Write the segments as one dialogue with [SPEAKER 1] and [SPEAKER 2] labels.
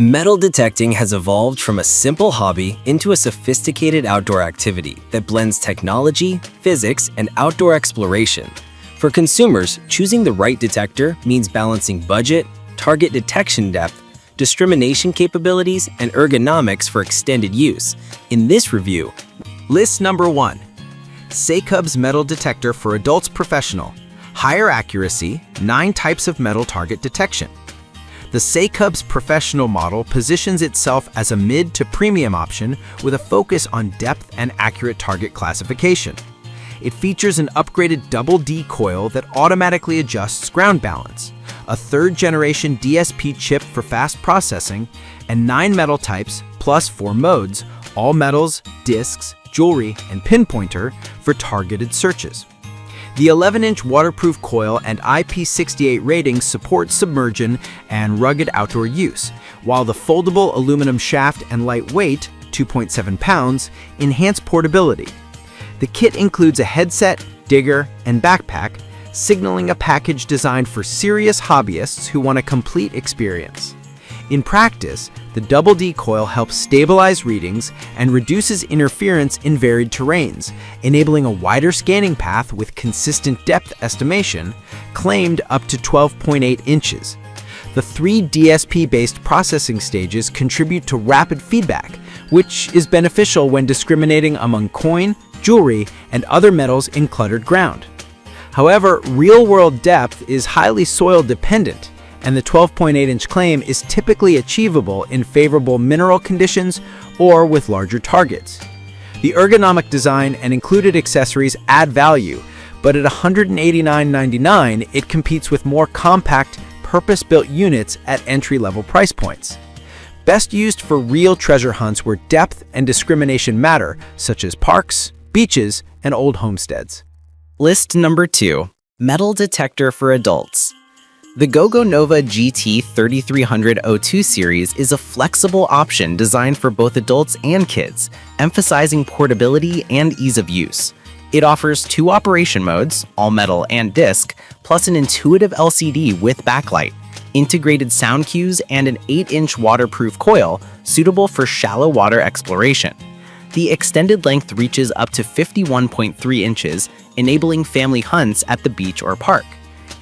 [SPEAKER 1] Metal detecting has evolved from a simple hobby into a sophisticated outdoor activity that blends technology, physics, and outdoor exploration. For consumers, choosing the right detector means balancing budget, target detection depth, discrimination capabilities, and ergonomics for extended use. In this review,
[SPEAKER 2] List number 1. SEKUBS Metal Detector for Adults Professional. Higher accuracy, 9 types of metal target detection. The SEKUBS Professional model positions itself as a mid to premium option with a focus on depth and accurate target classification. It features an upgraded double D coil that automatically adjusts ground balance, a third-generation DSP chip for fast processing, and 9 metal types plus 4 modes, all metals, discs, jewelry, and pinpointer for targeted searches. The 11-inch waterproof coil and IP68 ratings support submersion and rugged outdoor use, while the foldable aluminum shaft and light weight, 2.7 pounds, enhance portability. The kit includes a headset, digger, and backpack, signaling a package designed for serious hobbyists who want a complete experience. In practice, the double D coil helps stabilize readings and reduces interference in varied terrains, enabling a wider scanning path with consistent depth estimation, claimed up to 12.8 inches. The 3 DSP-based processing stages contribute to rapid feedback, which is beneficial when discriminating among coin, jewelry, and other metals in cluttered ground. However, real-world depth is highly soil-dependent, and the 12.8-inch claim is typically achievable in favorable mineral conditions or with larger targets. The ergonomic design and included accessories add value, but at $189.99, it competes with more compact, purpose-built units at entry-level price points. Best used for real treasure hunts where depth and discrimination matter, such as parks, beaches, and old homesteads.
[SPEAKER 3] List number 2. Metal Detector for Adults. The GoGo Nova GT 3300-02 series is a flexible option designed for both adults and kids, emphasizing portability and ease of use. It offers 2 operation modes, all metal and disc, plus an intuitive LCD with backlight, integrated sound cues, and an 8-inch waterproof coil suitable for shallow water exploration. The extended length reaches up to 51.3 inches, enabling family hunts at the beach or park.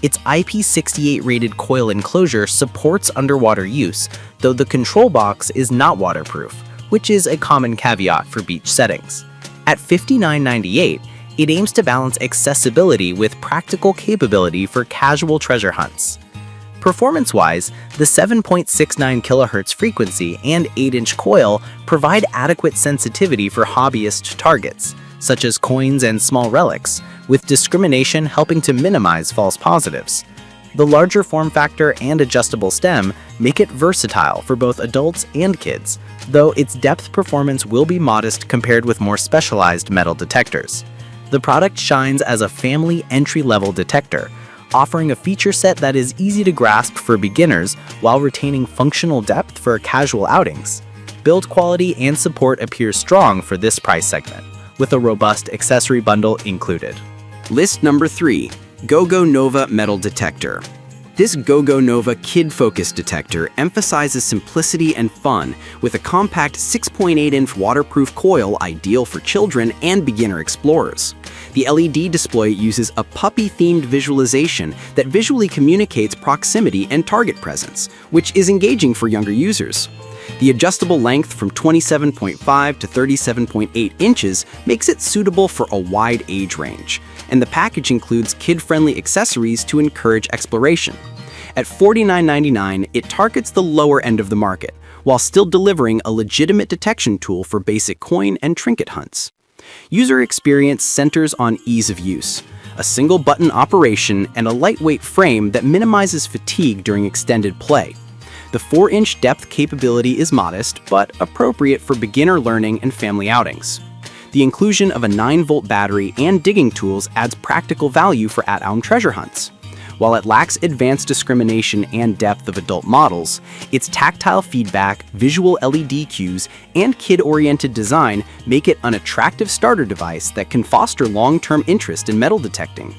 [SPEAKER 3] Its IP68 rated coil enclosure supports underwater use, though the control box is not waterproof, which is a common caveat for beach settings. At $59.98, it aims to balance accessibility with practical capability for casual treasure hunts. Performance-wise, the 7.69 kHz frequency and 8-inch coil provide adequate sensitivity for hobbyist targets, such as coins and small relics, with discrimination helping to minimize false positives. The larger form factor and adjustable stem make it versatile for both adults and kids, though its depth performance will be modest compared with more specialized metal detectors. The product shines as a family entry-level detector, offering a feature set that is easy to grasp for beginners while retaining functional depth for casual outings. Build quality and support appears strong for this price segment, with a robust accessory bundle included.
[SPEAKER 4] List number 3. GoGo Nova Metal Detector. This GoGo Nova kid-focused detector emphasizes simplicity and fun with a compact 6.8-inch waterproof coil ideal for children and beginner explorers. The LED display uses a puppy-themed visualization that visually communicates proximity and target presence, which is engaging for younger users. The adjustable length from 27.5 to 37.8 inches makes it suitable for a wide age range, and the package includes kid-friendly accessories to encourage exploration. At $49.99, it targets the lower end of the market, while still delivering a legitimate detection tool for basic coin and trinket hunts. User experience centers on ease of use, a single button operation, and a lightweight frame that minimizes fatigue during extended play. The 4-inch depth capability is modest, but appropriate for beginner learning and family outings. The inclusion of a 9-volt battery and digging tools adds practical value for at-home treasure hunts. While it lacks advanced discrimination and depth of adult models, its tactile feedback, visual LED cues, and kid-oriented design make it an attractive starter device that can foster long-term interest in metal detecting.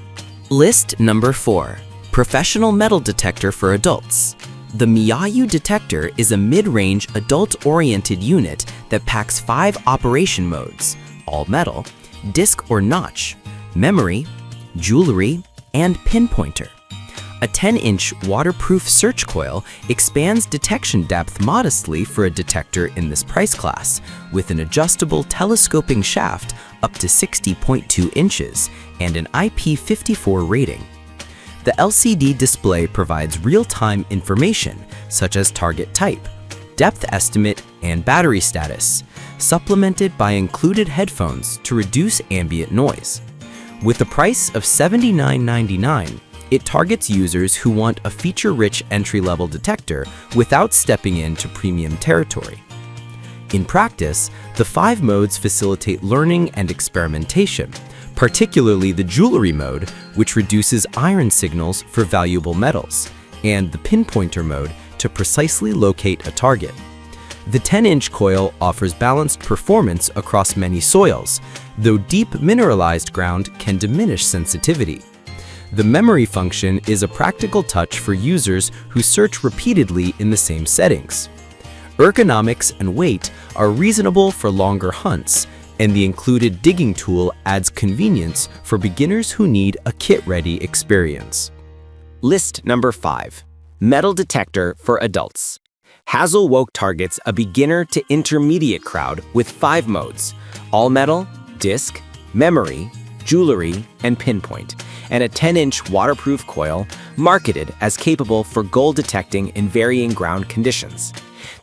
[SPEAKER 3] List number 4. Professional Metal Detector for Adults.
[SPEAKER 2] The Miyu detector is a mid-range, adult-oriented unit that packs 5 operation modes: all metal, disc or notch, memory, jewelry, and pinpointer. A 10-inch waterproof search coil expands detection depth modestly for a detector in this price class, with an adjustable telescoping shaft up to 60.2 inches and an IP54 rating. The LCD display provides real-time information such as target type, depth estimate, and battery status, supplemented by included headphones to reduce ambient noise. With the price of $79.99, it targets users who want a feature-rich entry-level detector without stepping into premium territory. In practice, the 5 modes facilitate learning and experimentation, particularly the jewelry mode, which reduces iron signals for valuable metals, and the pinpointer mode to precisely locate a target. The 10-inch coil offers balanced performance across many soils, though deep mineralized ground can diminish sensitivity. The memory function is a practical touch for users who search repeatedly in the same settings. Ergonomics and weight are reasonable for longer hunts, and the included digging tool adds convenience for beginners who need a kit-ready experience.
[SPEAKER 1] List number 5. Metal detector for adults. Hazelwoke targets a beginner to intermediate crowd with 5 modes: all metal, disc, memory, jewelry, and pinpoint, and a 10-inch waterproof coil marketed as capable for gold detecting in varying ground conditions.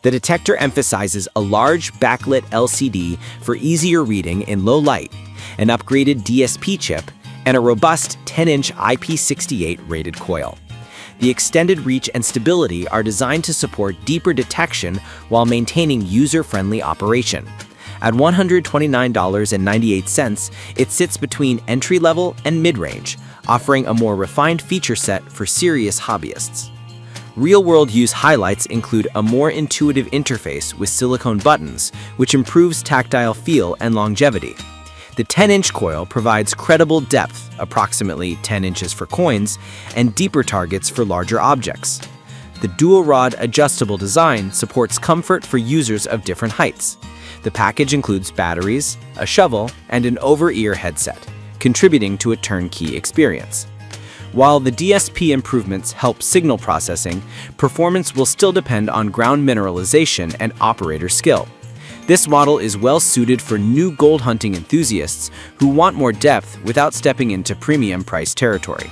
[SPEAKER 1] The detector emphasizes a large backlit LCD for easier reading in low light, an upgraded DSP chip, and a robust 10-inch IP68 rated coil. The extended reach and stability are designed to support deeper detection while maintaining user-friendly operation. At $129.98, it sits between entry-level and mid-range, offering a more refined feature set for serious hobbyists. Real-world use highlights include a more intuitive interface with silicone buttons, which improves tactile feel and longevity. The 10-inch coil provides credible depth, approximately 10 inches for coins, and deeper targets for larger objects. The dual-rod adjustable design supports comfort for users of different heights. The package includes batteries, a shovel, and an over-ear headset, contributing to a turnkey experience. While the DSP improvements help signal processing, performance will still depend on ground mineralization and operator skill. This model is well suited for new gold hunting enthusiasts who want more depth without stepping into premium price territory.